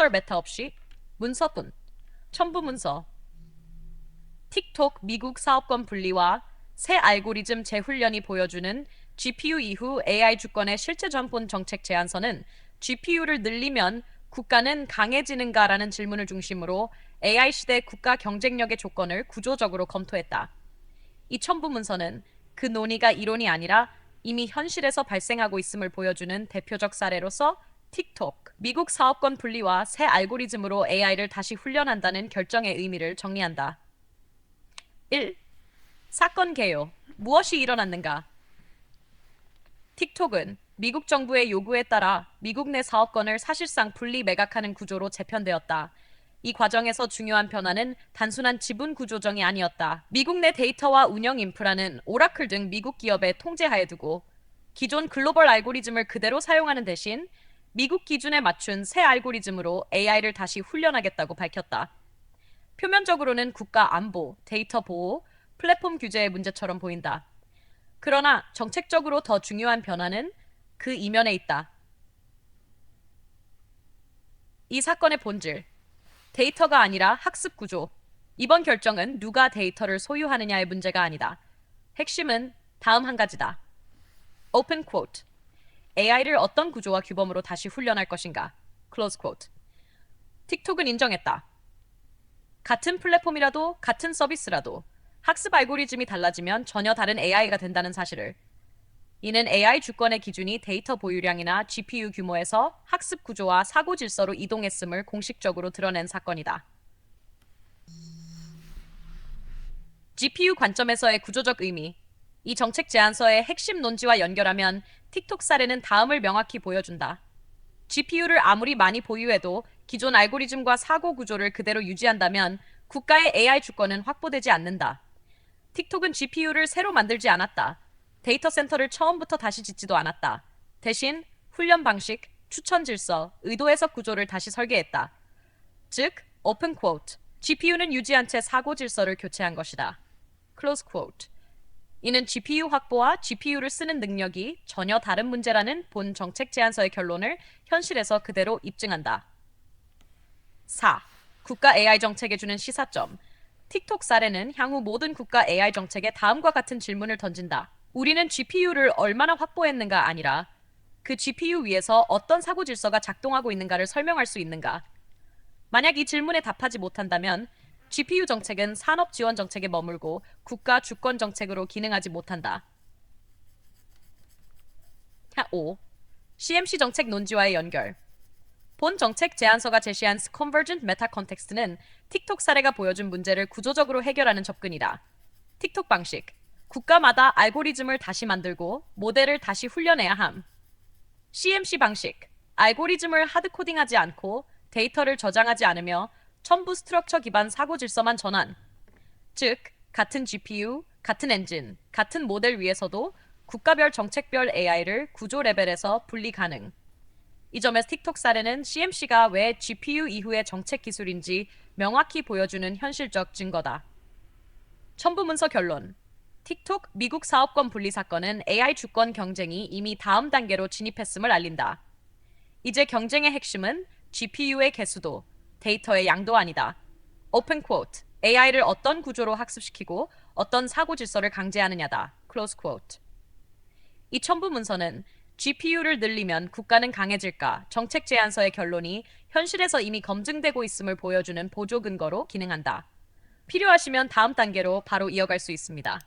컴퓨터 메타 없이 문서뿐. 첨부 문서. 틱톡 미국 사업권 분리와 새 알고리즘 재훈련이 보여주는 GPU 이후 AI 주권의 실제 전본 정책 제안서는 GPU를 늘리면 국가는 강해지는가라는 질문을 중심으로 AI 시대 국가 경쟁력의 조건을 구조적으로 검토했다. 이 첨부 문서는 그 논의가 이론이 아니라 이미 현실에서 발생하고 있음을 보여주는 대표적 사례로서 틱톡, 미국 사업권 분리와 새 알고리즘으로 AI를 다시 훈련한다는 결정의 의미를 정리한다. 1. 사건 개요. 무엇이 일어났는가? 틱톡은 미국 정부의 요구에 따라 미국 내 사업권을 사실상 분리 매각하는 구조로 재편되었다. 이 과정에서 중요한 변화는 단순한 지분 구조정이 아니었다. 미국 내 데이터와 운영 인프라는 오라클 등 미국 기업의 통제하에 두고 기존 글로벌 알고리즘을 그대로 사용하는 대신 미국 기준에 맞춘 새 알고리즘으로 AI를 다시 훈련하겠다고 밝혔다. 표면적으로는 국가 안보, 데이터 보호, 플랫폼 규제의 문제처럼 보인다. 그러나 정책적으로 더 중요한 변화는 그 이면에 있다. 이 사건의 본질, 데이터가 아니라 학습 구조. 이번 결정은 누가 데이터를 소유하느냐의 문제가 아니다. 핵심은 다음 한 가지다. Open quote. AI를 어떤 구조와 규범으로 다시 훈련할 것인가? Close quote. 틱톡은 인정했다. 같은 플랫폼이라도 같은 서비스라도 학습 알고리즘이 달라지면 전혀 다른 AI가 된다는 사실을. 이는 AI 주권의 기준이 데이터 보유량이나 GPU 규모에서 학습 구조와 사고 질서로 이동했음을 공식적으로 드러낸 사건이다. GPU 관점에서의 구조적 의미. 이 정책 제안서의 핵심 논지와 연결하면 틱톡 사례는 다음을 명확히 보여준다. GPU를 아무리 많이 보유해도 기존 알고리즘과 사고 구조를 그대로 유지한다면 국가의 AI 주권은 확보되지 않는다. 틱톡은 GPU를 새로 만들지 않았다. 데이터 센터를 처음부터 다시 짓지도 않았다. 대신 훈련 방식, 추천 질서, 의도 해석 구조를 다시 설계했다. 즉, open quote, GPU는 유지한 채 사고 질서를 교체한 것이다. close quote. 이는 GPU 확보와 GPU를 쓰는 능력이 전혀 다른 문제라는 본 정책 제안서의 결론을 현실에서 그대로 입증한다. 4. 국가 AI 정책에 주는 시사점. 틱톡 사례는 향후 모든 국가 AI 정책에 다음과 같은 질문을 던진다. 우리는 GPU를 얼마나 확보했는가 아니라 그 GPU 위에서 어떤 사고 질서가 작동하고 있는가를 설명할 수 있는가. 만약 이 질문에 답하지 못한다면 GPU 정책은 산업 지원 정책에 머물고 국가 주권 정책으로 기능하지 못한다. 5. CMC 정책 논지와의 연결. 본 정책 제안서가 제시한 Convergent Meta Context는 틱톡 사례가 보여준 문제를 구조적으로 해결하는 접근이다. 틱톡 방식. 국가마다 알고리즘을 다시 만들고 모델을 다시 훈련해야 함. CMC 방식. 알고리즘을 하드코딩하지 않고 데이터를 저장하지 않으며 첨부 스트럭처 기반 사고 질서만 전환. 즉, 같은 GPU, 같은 엔진, 같은 모델 위에서도 국가별 정책별 AI를 구조 레벨에서 분리 가능. 이 점에서 틱톡 사례는 CMC가 왜 GPU 이후의 정책 기술인지 명확히 보여주는 현실적 증거다. 첨부 문서 결론. 틱톡 미국 사업권 분리 사건은 AI 주권 경쟁이 이미 다음 단계로 진입했음을 알린다. 이제 경쟁의 핵심은 GPU의 개수도, 데이터의 양도 아니다. 오픈 quote. AI를 어떤 구조로 학습시키고 어떤 사고 질서를 강제하느냐다. close quote. 이 첨부 문서는 GPU를 늘리면 국가는 강해질까 정책 제안서의 결론이 현실에서 이미 검증되고 있음을 보여주는 보조 근거로 기능한다. 필요하시면 다음 단계로 바로 이어갈 수 있습니다.